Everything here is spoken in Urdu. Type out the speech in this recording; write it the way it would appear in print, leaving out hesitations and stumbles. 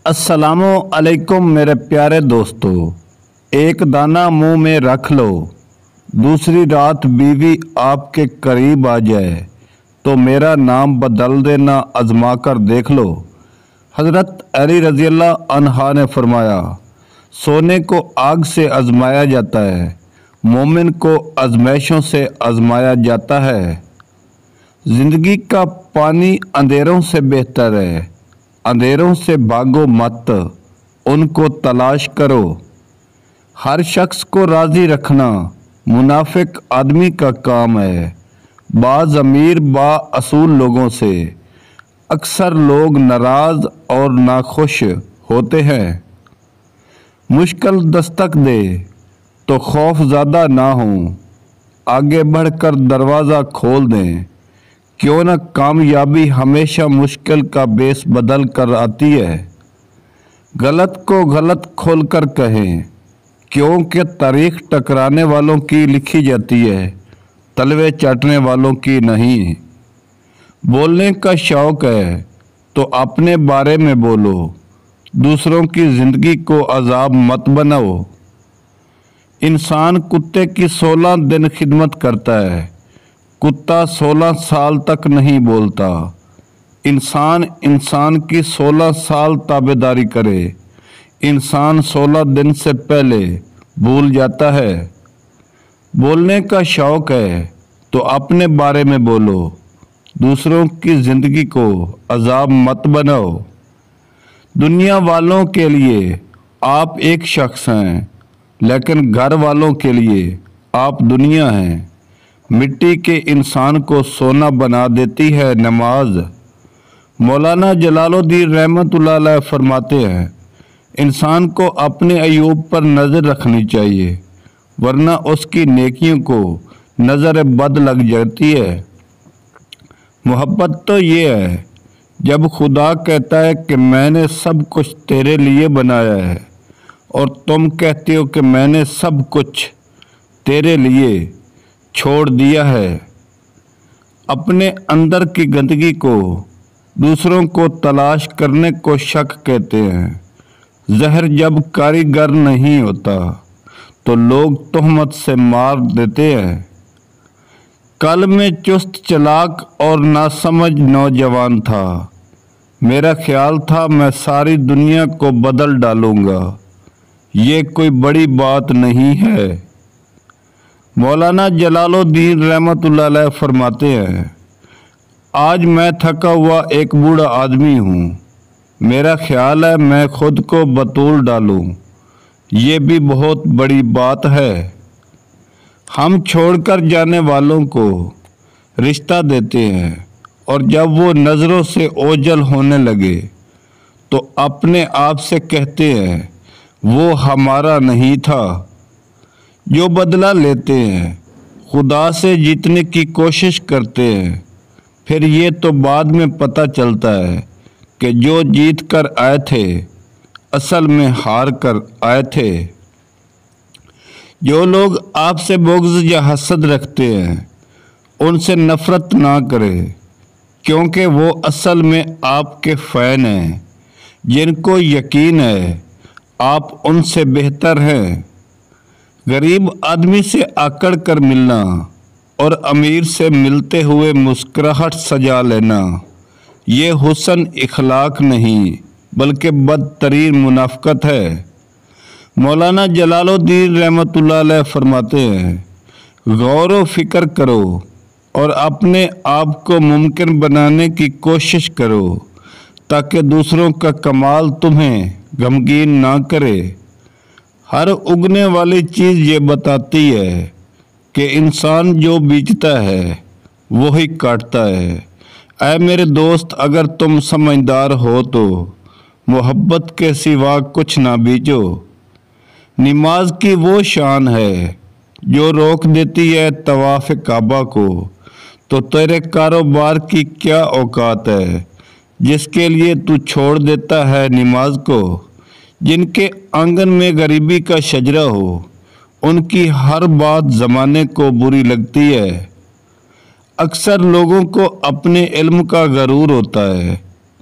السلام علیکم میرے پیارے دوستو۔ ایک دانہ منہ میں رکھ لو، دوسری رات بیوی آپ کے قریب آ جائے تو میرا نام بدل دینا، آزما کر دیکھ لو۔ حضرت علی رضی اللہ عنہ نے فرمایا، سونے کو آگ سے آزمایا جاتا ہے، مومن کو آزمائشوں سے آزمایا جاتا ہے۔ زندگی کا پانی اندھیروں سے بہتر ہے، اندھیروں سے بھاگو مت، ان کو تلاش کرو۔ ہر شخص کو راضی رکھنا منافق آدمی کا کام ہے۔ بعض امیر با اصول لوگوں سے اکثر لوگ ناراض اور ناخوش ہوتے ہیں۔ مشکل دستک دے تو خوف زدہ نہ ہوں، آگے بڑھ کر دروازہ کھول دیں۔ کیوں نہ کامیابی ہمیشہ مشکل کا بیس بدل کر آتی ہے۔ غلط کو غلط کھول کر کہیں، کیونکہ تاریخ ٹکرانے والوں کی لکھی جاتی ہے، تلوے چاٹنے والوں کی نہیں۔ بولنے کا شوق ہے تو اپنے بارے میں بولو، دوسروں کی زندگی کو عذاب مت بناؤ۔ انسان کتے کی 16 دن خدمت کرتا ہے، کتا 16 سال تک نہیں بولتا۔ انسان کی 16 سال تابعداری کرے، انسان 16 دن سے پہلے بھول جاتا ہے۔ بولنے کا شوق ہے تو اپنے بارے میں بولو، دوسروں کی زندگی کو عذاب مت بناؤ۔ دنیا والوں کے لیے آپ ایک شخص ہیں، لیکن گھر والوں کے لیے آپ دنیا ہیں۔ مٹی کے انسان کو سونا بنا دیتی ہے نماز۔ مولانا جلال الدین رحمۃ اللہ علیہ فرماتے ہیں، انسان کو اپنے عیوب پر نظر رکھنی چاہیے، ورنہ اس کی نیکیوں کو نظر بد لگ جاتی ہے۔ محبت تو یہ ہے جب خدا کہتا ہے کہ میں نے سب کچھ تیرے لیے بنایا ہے، اور تم کہتے ہو کہ میں نے سب کچھ تیرے لیے چھوڑ دیا ہے۔ اپنے اندر کی گندگی کو دوسروں کو تلاش کرنے کو شک کہتے ہیں۔ زہر جب کاریگر نہیں ہوتا تو لوگ تہمت سے مار دیتے ہیں۔ کل میں چست چلاک اور ناسمجھ نوجوان تھا، میرا خیال تھا میں ساری دنیا کو بدل ڈالوں گا، یہ کوئی بڑی بات نہیں ہے۔ مولانا جلال الدین رحمۃ اللہ علیہ فرماتے ہیں، آج میں تھکا ہوا ایک بوڑھا آدمی ہوں، میرا خیال ہے میں خود کو بطول ڈالوں، یہ بھی بہت بڑی بات ہے۔ ہم چھوڑ کر جانے والوں کو رشتہ دیتے ہیں، اور جب وہ نظروں سے اوجھل ہونے لگے تو اپنے آپ سے کہتے ہیں وہ ہمارا نہیں تھا۔ جو بدلہ لیتے ہیں خدا سے جیتنے کی کوشش کرتے ہیں، پھر یہ تو بعد میں پتہ چلتا ہے کہ جو جیت کر آئے تھے اصل میں ہار کر آئے تھے۔ جو لوگ آپ سے بغض یا حسد رکھتے ہیں ان سے نفرت نہ کریں، کیونکہ وہ اصل میں آپ کے فین ہیں۔ جن کو یقین ہے آپ ان سے بہتر ہیں۔ غریب آدمی سے آکڑ کر ملنا اور امیر سے ملتے ہوئے مسکراہٹ سجا لینا، یہ حسن اخلاق نہیں بلکہ بدترین منافقت ہے۔ مولانا جلال الدین رحمۃ اللہ علیہ فرماتے ہیں، غور و فکر کرو اور اپنے آپ کو ممکن بنانے کی کوشش کرو تاکہ دوسروں کا کمال تمہیں غمگین نہ کرے۔ ہر اگنے والی چیز یہ بتاتی ہے کہ انسان جو بیجتا ہے وہی کاٹتا ہے۔ اے میرے دوست، اگر تم سمجھدار ہو تو محبت کے سوا کچھ نہ بیجو۔ نماز کی وہ شان ہے جو روک دیتی ہے طواف کعبہ کو، تو تیرے کاروبار کی کیا اوقات ہے جس کے لیے تو چھوڑ دیتا ہے نماز کو۔ جن کے آنگن میں غریبی کا شجرہ ہو ان کی ہر بات زمانے کو بری لگتی ہے۔ اکثر لوگوں کو اپنے علم کا غرور ہوتا ہے،